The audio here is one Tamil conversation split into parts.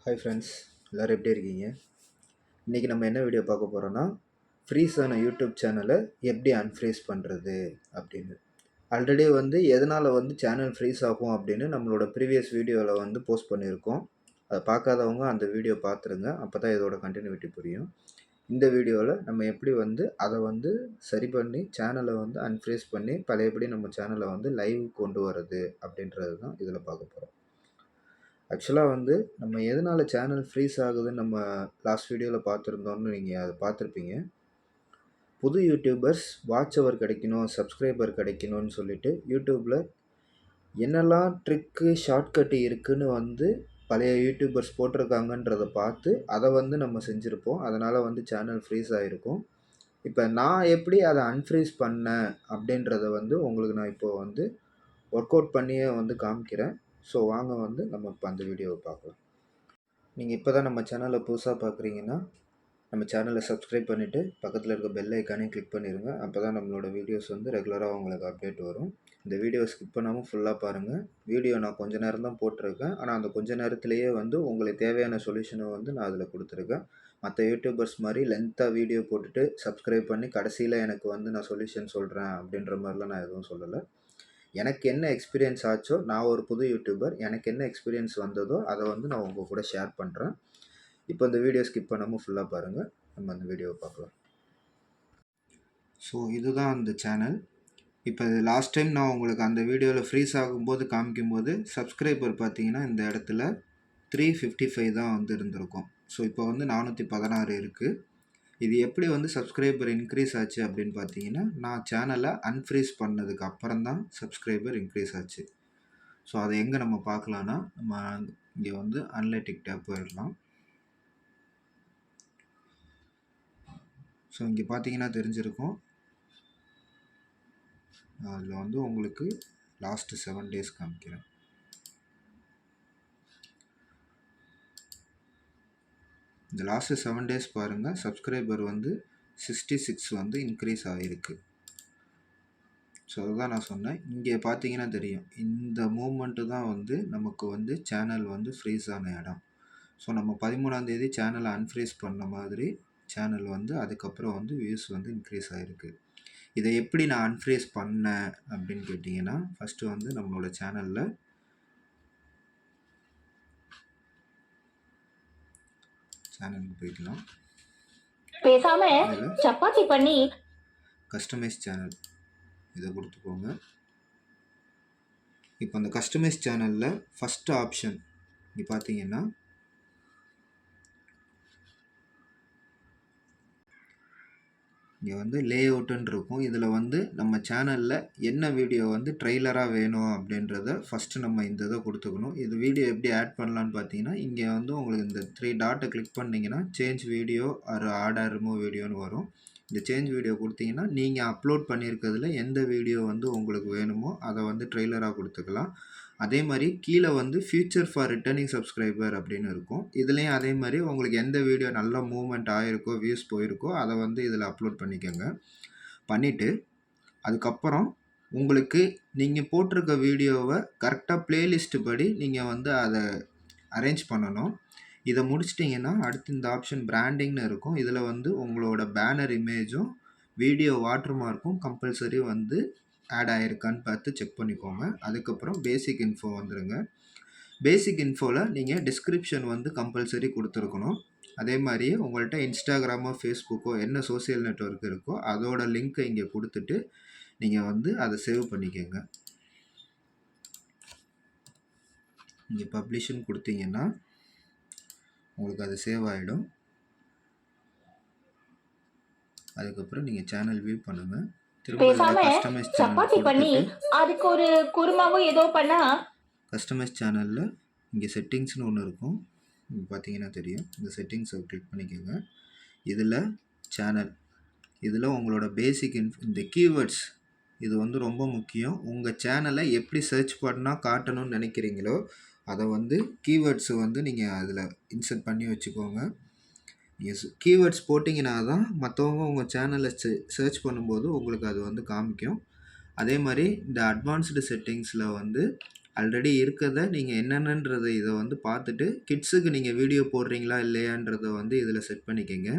ஹாய் ஃப்ரெண்ட்ஸ், எல்லோரும் எப்படி இருக்கீங்க? இன்றைக்கி நம்ம என்ன வீடியோ பார்க்க போகிறோன்னா, ஃப்ரீஸான யூடியூப் சேனலை எப்படி அன்ஃப்ரீஸ் பண்ணுறது அப்படின்னு. ஆல்ரெடி எதனால் சேனல் ஃப்ரீஸ் ஆகும் அப்படின்னு நம்மளோட ப்ரீவியஸ் வீடியோவில் போஸ்ட் பண்ணியிருக்கோம். அதை பார்க்காதவங்க அந்த வீடியோ பார்த்துருங்க, அப்போ தான் இதோட கண்டினியூட்டி புரியும். இந்த வீடியோவில் நம்ம எப்படி அதை சரி பண்ணி சேனலை அன்ஃப்ரீஸ் பண்ணி பழையபடி நம்ம சேனலை லைவ் கொண்டு வர்றது அப்படின்றது தான் இதில் பார்க்க போகிறோம். ஆக்சுவலாக நம்ம எதனால் சேனல் ஃப்ரீஸ் ஆகுதுன்னு நம்ம லாஸ்ட் வீடியோவில் பார்த்துருந்தோம்னு நீங்கள் அதை பார்த்துருப்பீங்க. புது யூடியூபர்ஸ் வாட்ச் அவர் கிடைக்கணும், சப்ஸ்கிரைபர் கிடைக்கணும்னு சொல்லிட்டு யூடியூப்பில் என்னெல்லாம் ட்ரிக்கு ஷார்ட்கட்டு இருக்குதுன்னு பழைய யூடியூபர்ஸ் போட்டிருக்காங்கன்றதை பார்த்து அதை நம்ம செஞ்சுருப்போம். அதனால் சேனல் ஃப்ரீஸ் ஆகிருக்கும். இப்போ நான் எப்படி அதை அன்ஃப்ரீஸ் பண்ணேன் அப்படின்றத உங்களுக்கு நான் இப்போது ஒர்க் அவுட் பண்ணியே காமிக்கிறேன். ஸோ வாங்க நம்ம இப்போ அந்த வீடியோவை பார்க்கலாம். நீங்கள் இப்போ தான் நம்ம சேனலை புதுசாக பார்க்குறீங்கன்னா நம்ம சேனலை சப்ஸ்கிரைப் பண்ணிவிட்டு பக்கத்தில் இருக்க பெல் ஐக்கானே கிளிக் பண்ணிடுங்க. அப்போ தான் நம்மளோட வீடியோஸ் ரெகுலராக உங்களுக்கு அப்டேட் வரும். இந்த வீடியோ ஸ்கிப் பண்ணாமல் ஃபுல்லாக பாருங்கள். வீடியோ நான் கொஞ்சம் நேரம் தான் போட்டிருக்கேன், ஆனால் அந்த கொஞ்சம் நேரத்துலேயே உங்களுக்கு தேவையான சொல்யூஷனை நான் அதில் கொடுத்துருக்கேன். மற்ற யூடியூபர்ஸ் மாதிரி லென்த்தாக வீடியோ போட்டுட்டு சப்ஸ்கிரைப் பண்ணி கடைசியில் எனக்கு நான் சொல்யூஷன் சொல்கிறேன் அப்படின்ற மாதிரிலாம் நான் எதுவும் சொல்லலை. எனக்கு என்ன எக்ஸ்பீரியன்ஸ் ஆச்சோ, நான் ஒரு புது யூடியூபர், எனக்கு என்ன எக்ஸ்பீரியன்ஸ் வந்ததோ அதை நான் உங்கள் கூட ஷேர் பண்ணுறேன். இப்போ இந்த வீடியோ ஸ்கிப் பண்ணாமல் ஃபுல்லாக பாருங்கள். நம்ம அந்த வீடியோவை பார்க்கலாம். ஸோ இதுதான் அந்த சேனல். இப்போ லாஸ்ட் டைம் நான் உங்களுக்கு அந்த வீடியோவில் ஃப்ரீஸ் ஆகும்போது காமிக்கும்போது சப்ஸ்கிரைபர் பார்த்தீங்கன்னா இந்த இடத்துல 355 தான் இருந்திருக்கும். ஸோ இப்போ 416 இருக்குது. இது எப்படி சப்ஸ்கிரைபர் இன்க்ரீஸ் ஆச்சு அப்படின்னு பார்த்தீங்கன்னா, நான் சேனலை அன்ஃப்ரீஸ் பண்ணதுக்கு அப்புறம் தான் சப்ஸ்கிரைபர் இன்க்ரீஸ் ஆச்சு. ஸோ அதை எங்கே நம்ம பார்க்கலான்னா, நம்ம இங்கே அனலிட்டிக் டேப் போயிடலாம். ஸோ இங்கே பார்த்தீங்கன்னா தெரிஞ்சிருக்கும், அதில் உங்களுக்கு லாஸ்ட்டு 7 டேஸ் காமிக்கிறேன். இந்த லாஸ்ட்டு 7 டேஸ் பாருங்கள், சப்ஸ்கிரைபர் 66 இன்க்ரீஸ் ஆகிருக்கு. ஸோ அதுதான் நான் சொன்னேன். இங்கே பார்த்தீங்கன்னா தெரியும், இந்த மூமெண்ட்டு தான் நமக்கு சேனல் ஃப்ரீஸ் ஆன இடம். ஸோ நம்ம 13ஆம் தேதி சேனலை அன்ஃப்ரீஸ் பண்ண மாதிரி சேனல் அதுக்கப்புறம் வியூஸ் இன்க்ரீஸ் ஆகிருக்கு. இதை எப்படி நான் அன்ஃப்ரீஸ் பண்ணேன் அப்படின்னு கேட்டிங்கன்னா, ஃபஸ்ட்டு நம்மளோட சேனலில் சேனலுக்கு போய்க்கலாம். பேசாம சப்பாத்தி பண்ணி கஸ்டமைஸ் சேனல் இதை கொடுத்துக்கோங்க. இப்போ அந்த கஸ்டமைஸ் சேனலில் ஃபஸ்ட்டு ஆப்ஷன் இங்கே பார்த்தீங்கன்னா, இங்கே லே அவுட்டுன்னு இருக்கும். இதில் நம்ம சேனலில் என்ன வீடியோ ட்ரெய்லராக வேணும் அப்படின்றத ஃபஸ்ட்டு நம்ம இந்த இதை கொடுத்துக்கணும். இது வீடியோ எப்படி ஆட் பண்ணலான்னு பார்த்தீங்கன்னா, இங்கே உங்களுக்கு இந்த 3 டாட்டை கிளிக் பண்ணிங்கன்னா change video or add or remove வீடியோன்னு வரும். இந்த சேஞ்ச் வீடியோ கொடுத்தீங்கன்னா நீங்கள் அப்லோட் பண்ணியிருக்கிறதுல எந்த வீடியோ உங்களுக்கு வேணுமோ அதை ட்ரெய்லராக கொடுத்துக்கலாம். அதே மாதிரி கீழே ஃபியூச்சர் ஃபார் ரிட்டர்னிங் சப்ஸ்கிரைபர் அப்படின்னு இருக்கும். இதுலேயும் அதே மாதிரி உங்களுக்கு எந்த வீடியோ நல்ல மூவ்மெண்ட் ஆகிருக்கோ, வியூஸ் போயிருக்கோ அதை இதில் அப்லோட் பண்ணிக்கோங்க. பண்ணிவிட்டு அதுக்கப்புறம் உங்களுக்கு நீங்கள் போட்டிருக்க வீடியோவை கரெக்டாக ப்ளேலிஸ்ட்டு படி நீங்கள் அதை அரேஞ்ச் பண்ணணும். இதை முடிச்சிட்டிங்கன்னா அடுத்து இந்த ஆப்ஷன் பிராண்டிங்னு இருக்கும். இதில் உங்களோட பேனர் இமேஜும் வீடியோ வாட்டர் மார்க்கும் கம்பல்சரி ஆட் ஆகிருக்கான்னு பார்த்து செக் பண்ணிக்கோங்க. அதுக்கப்புறம் பேசிக் இன்ஃபோ வந்துடுங்க. பேசிக் இன்ஃபோவில் நீங்கள் டிஸ்கிரிப்ஷன் கம்பல்சரி கொடுத்துருக்கணும். அதே மாதிரி உங்கள்கிட்ட இன்ஸ்டாகிராமோ ஃபேஸ்புக்கோ என்ன சோசியல் நெட்வொர்க் இருக்கோ அதோட லிங்க்கை இங்கே கொடுத்துட்டு நீங்கள் அதை சேவ் பண்ணிக்கோங்க. இங்கே பப்ளிஷ்ன்னு கொடுத்தீங்கன்னா உங்களுக்கு அது சேவ் ஆகிடும். அதுக்கப்புறம் நீங்கள் சேனல் வியூ பண்ணுங்கள். கஸ்டமைஸ் சேனலில் இங்கே செட்டிங்ஸ்னு ஒன்று இருக்கும். இங்கே பார்த்தீங்கன்னா தெரியும், இந்த செட்டிங்ஸை கிளிக் பண்ணிக்கோங்க. இதில் சேனல், இதில் உங்களோட பேசிக் இந்த கீவேர்ட்ஸ் இது ரொம்ப முக்கியம். உங்கள் சேனலை எப்படி சர்ச் பண்ணால் காட்டணும்னு நினைக்கிறீங்களோ அதை கீவேர்ட்ஸு நீங்கள் அதில் இன்சர்ட் பண்ணி வச்சுக்கோங்க. கீவேர்ட்ஸ் போட்டிங்கன்னா தான் மற்றவங்க உங்கள் சேனலை சர்ச் பண்ணும்போது உங்களுக்கு அது காமிக்கும். அதே மாதிரி இந்த அட்வான்ஸ்டு செட்டிங்ஸில் ஆல்ரெடி இருக்கத நீங்க என்னென்னன்றத இத வந்து பார்த்துட்டு, கிட்ஸுக்கு நீங்க வீடியோ போடுறீங்களா இல்லையான்றத வந்து இதில செட் பண்ணிக்கங்க.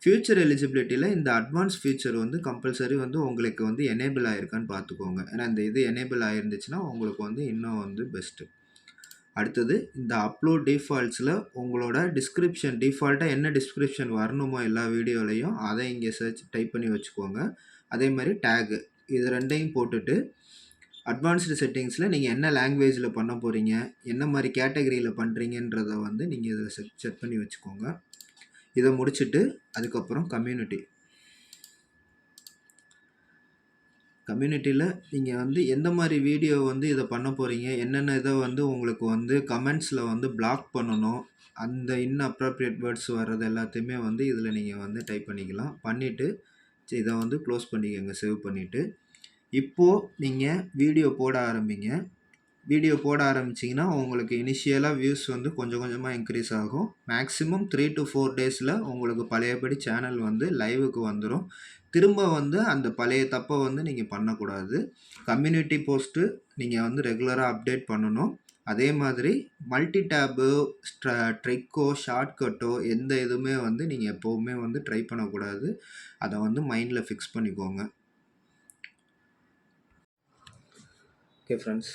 ஃபியூச்சர் எலிஜிபிலிட்டில இந்த அட்வான்ஸ் ஃபீச்சர் வந்து கம்பல்சரி வந்து உங்களுக்கு வந்து எனேபிள் ஆயிருக்கான்னு பார்த்துக்கோங்க. ஏன்னா இந்த இது எனேபிள் ஆயிருந்துச்சுன்னா, உங்களுக்கு வந்து இன்னும் வந்து பெஸ்ட்டு. அடுத்தது இந்த அப்லோட் டிஃபால்ட்ஸில உங்களோட டிஸ்கிரிப்ஷன் டிஃபால்ட்டா என்ன டிஸ்கிரிப்ஷன் வரணுமோ எல்லா வீடியோலயும், அத இங்க டைப் பண்ணி வச்சுக்கோங்க. அதே மாரி டேக் இது 2யும் போட்டுட்டு, அட்வான்ஸ்டு செட்டிங்ஸ்ல நீங்க என்ன லாங்குவேஜ்ல பண்ண போறீங்க, என்ன மாரி கேட்டகரியில பண்றீங்கன்றத வந்து நீங்க இதில செட் பண்ணி வச்சுக்கோங்க. இத முடிச்சுட்டு, அதுக்கப்புறம் கம்யூனிட்டில நீங்க வந்து எந்த மாரி வீடியோ வந்து இத பண்ண போறீங்க, என்னென்ன இத வந்து உங்களுக்கு வந்து கமெண்ட்ஸ்ல வந்து பிளாக் பண்ணணும், அந்த இன்அப்ராப்ரியேட் வேர்ட்ஸ் வர்றது எல்லாத்தையுமே வந்து இதில நீங்க வந்து டைப் பண்ணிக்கலாம். பண்ணிட்டு, இத வந்து க்ளோஸ் பண்ணிக்கங்க சேவ் பண்ணிட்டு. இப்போ நீங்க வீடியோ போட ஆரம்பிங்க. வீடியோ போட ஆரம்பிச்சீங்கன்னா, உங்களுக்கு இனிஷியலா வியூஸ் வந்து கொஞ்சம் கொஞ்சமா இன்க்ரீஸ் ஆகும். மேக்ஸிமம் 3 டூ 4 டேஸ்ல உங்களுக்கு பழையபடி சேனல் வந்து லைவுக்கு வந்துரும். திரும்ப வந்து அந்த பழைய தப்ப வந்து நீங்க பண்ணக்கூடாது. கம்யூனிட்டி போஸ்ட்டு நீங்க வந்து ரெகுலரா அப்டேட் பண்ணணும். அதே மாதிரி மல்டி டேபு, ட்ரிக்கோ, ஷார்ட்கட்டோ எந்த இதுவுமே வந்து நீங்க எப்பவுமே வந்து ட்ரை பண்ணக்கூடாது. அத வந்து மைண்ட்ல ஃபிக்ஸ் பண்ணிக்கோங்க. Okay friends.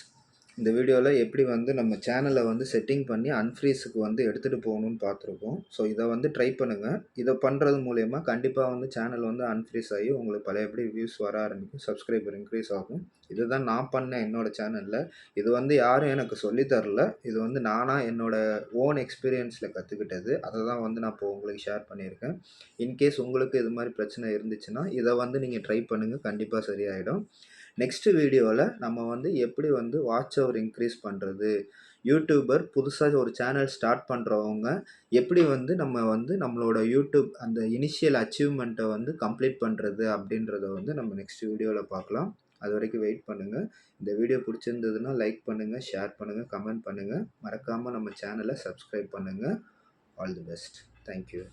இந்த வீடியோல எப்படி வந்து நம்ம சேனல வந்து செட்டிங் பண்ணி அன்ஃப்ரீஸுக்கு வந்து எடுத்துட்டு போகணும்னு பார்த்துருக்கோம். ஸோ இத வந்து ட்ரை பண்ணுங்க. இத பண்றது மூலியமா கண்டிப்பா வந்து சேனல் வந்து அன்ஃப்ரீஸ் ஆகி உங்களுக்கு பழையபடி வியூஸ் வர ஆரம்பிக்கும். சப்ஸ்கிரைபர் இன்க்ரீஸ் ஆகும். இதுதான் நான் பண்ணேன் என்னோட சேனல்ல. இது வந்து யாரும் எனக்கு சொல்லி தரல. இது வந்து நானா என்னோட ஓன் எக்ஸ்பீரியன்ஸ்ல கத்துக்கிட்டது. அத தான் வந்து நான் இப்போ உங்களுக்கு ஷேர் பண்ணியிருக்கேன். இன்கேஸ் உங்களுக்கு இது மாரி பிரச்சனை இருந்துச்சுன்னா, இத வந்து நீங்க ட்ரை பண்ணுங்க. கண்டிப்பா சரியாயிடும். நெக்ஸ்ட் வீடியோல நம்ம வந்து எப்படி வந்து வாட்ச் ஹவர் இன்க்ரீஸ் பண்றது? யூடியூபர் புதுசா ஒரு சேனல் ஸ்டார்ட் பண்றவங்க எப்படி வந்து நம்ம வந்து நம்மளோட யூடியூப் அந்த இனிஷியல் அச்சீவ்மெண்ட்ட வந்து கம்ப்ளீட் பண்றது அப்படின்றத வந்து நம்ம நெக்ஸ்ட் வீடியோல பார்க்கலாம். அதுவரைக்கும் வெயிட் பண்ணுங்க. இந்த வீடியோ புடிச்சிருந்ததுன்னா லைக் பண்ணுங்க, ஷேர் பண்ணுங்க, கமெண்ட் பண்ணுங்க. மறக்காம நம்ம சேனல சப்ஸ்கிரைப் பண்ணுங்க. All the best. Thank you.